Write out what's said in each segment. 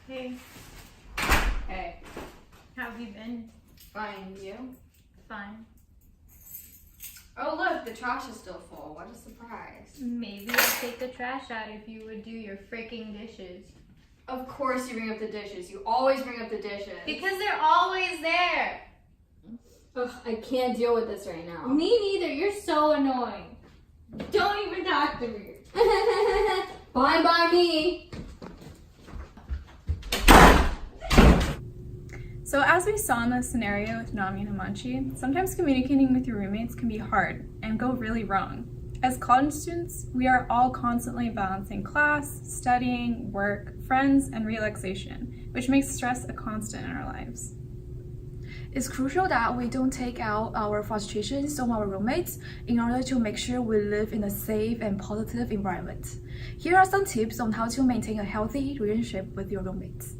Hey. Hey, How have you been? fine, you? Fine. Oh look, the trash is still full. What a surprise. Maybe I'll take the trash out if you would do your freaking dishes. Of course you bring up the dishes. You always bring up the dishes. Because they're always there. Ugh, I can't deal with this right now. Me neither. You're so annoying. Don't even talk to me. Fine by me. So as we saw in the scenario with Nami and Himanshi, sometimes communicating with your roommates can be hard and go really wrong. As college students, we are all constantly balancing class, studying, work, friends, and relaxation, which makes stress a constant in our lives. It's crucial that we don't take out our frustrations on our roommates in order to make sure we live in a safe and positive environment. Here are some tips on how to maintain a healthy relationship with your roommates.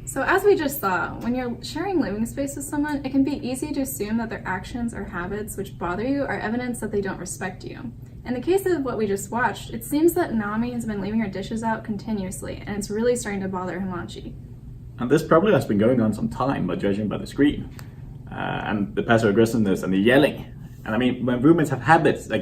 So as we just saw, when you're sharing living space with someone, it can be easy to assume that their actions or habits which bother you are evidence that they don't respect you. In the case of what we just watched, it seems that Nami has been leaving her dishes out continuously, and it's really starting to bother Himanshi. And this probably has been going on some time, by judging by the screen. And the passive aggressiveness and the yelling. And I mean, when roommates have habits that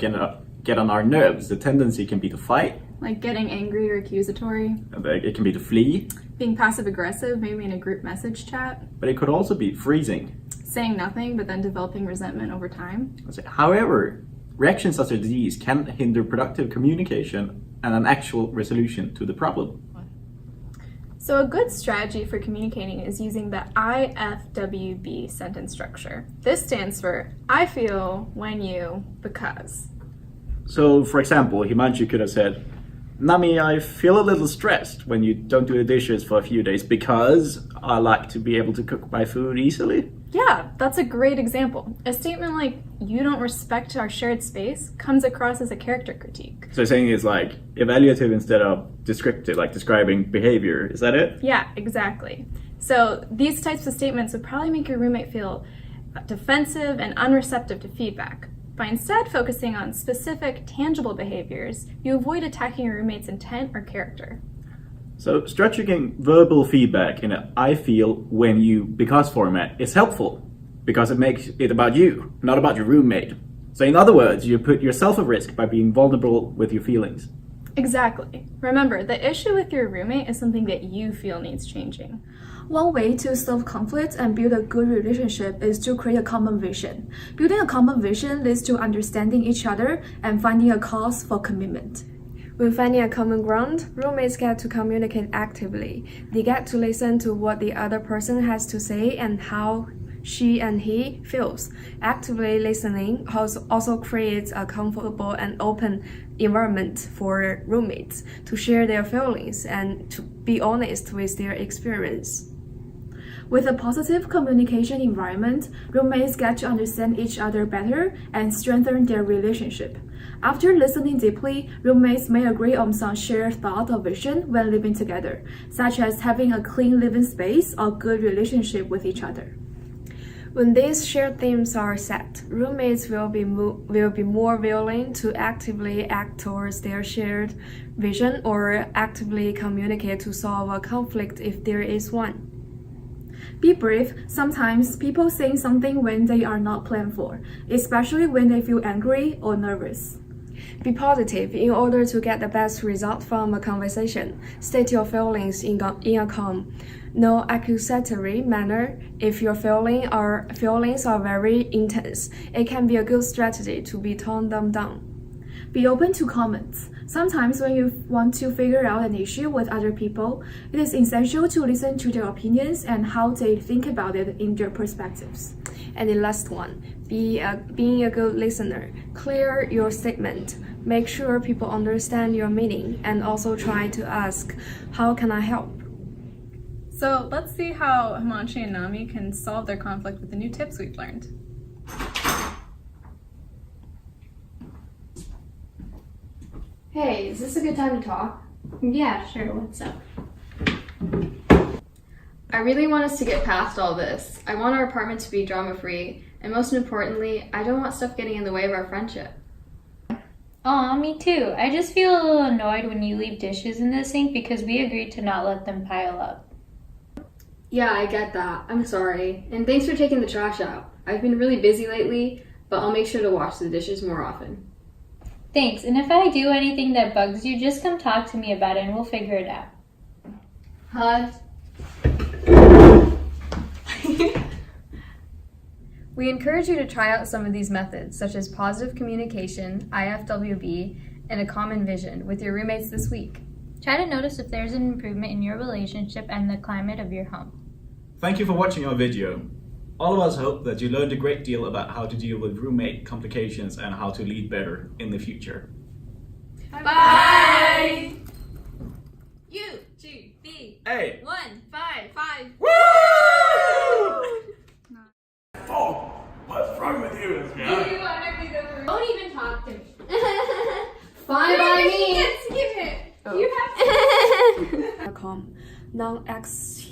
get on our nerves, the tendency can be to fight. Like getting angry or accusatory, It can be to flee, being passive aggressive, maybe in a group message chat, but it could also be freezing. saying nothing but then developing resentment over time. However, reactions such as these can hinder productive communication and an actual resolution to the problem. So a good strategy for communicating is using the IFWB sentence structure. This stands for I feel, when you, because. So, for example, Himanshi could have said, Nami, I feel a little stressed when you don't do the dishes for a few days because I like to be able to cook my food easily. Yeah, that's a great example. A statement like, you don't respect our shared space, comes across as a character critique. So saying it's like evaluative instead of descriptive, like describing behavior. Is that it? Yeah, exactly. So these types of statements would probably make your roommate feel defensive and unreceptive to feedback. By instead focusing on specific, tangible behaviors, you avoid attacking your roommate's intent or character. So structuring verbal feedback in an I feel, when you, because format is helpful because it makes it about you, not about your roommate. So in other words, you put yourself at risk by being vulnerable with your feelings. Exactly. Remember, the issue with your roommate is something that you feel needs changing. One way to solve conflict and build a good relationship is to create a common vision. Building a common vision leads to understanding each other and finding a cause for commitment. When finding a common ground, roommates get to communicate actively. They get to listen to what the other person has to say and how she and he feels. Actively listening also creates a comfortable and open environment for roommates to share their feelings and to be honest with their experience. With a positive communication environment, roommates get to understand each other better and strengthen their relationship. After listening deeply, roommates may agree on some shared thought or vision when living together, such as having a clean living space or good relationship with each other. When these shared themes are set, roommates will be more willing to actively act towards their shared vision or actively communicate to solve a conflict if there is one. Be brief. Sometimes people say something when they are not planned for, especially when they feel angry or nervous. Be positive in order to get the best result from a conversation. State your feelings in a calm, no accusatory manner. If your feelings are very intense, it can be a good strategy to be tone them down. Be open to comments. Sometimes when you want to figure out an issue with other people, it is essential to listen to their opinions and how they think about it in their perspectives. And the last one, being a good listener. Clear your statement. Make sure people understand your meaning and also try to ask, how can I help? So let's see how Himanshi and Nami can solve their conflict with the new tips we've learned. Hey, is this a good time to talk? Yeah, sure. What's up? I really want us to get past all this. I want our apartment to be drama-free, and most importantly, I don't want stuff getting in the way of our friendship. Aw, me too. I just feel a little annoyed when you leave dishes in the sink because we agreed to not let them pile up. Yeah, I get that. I'm sorry. And thanks for taking the trash out. I've been really busy lately, but I'll make sure to wash the dishes more often. Thanks, and if I do anything that bugs you, just come talk to me about it and we'll figure it out. Haas. We encourage you to try out some of these methods, such as positive communication, IFWB, and a common vision with your roommates this week. Try to notice if there's an improvement in your relationship and the climate of your home. Thank you for watching our video. All of us hope that you learned a great deal about how to deal with roommate complications and how to lead better in the future. Bye! U-G-B. Hey! 1, 5, 5. Woo! Oh, what's wrong with you? Don't even talk to me. Fine by me. Skip it. Oh. You have to. Non-X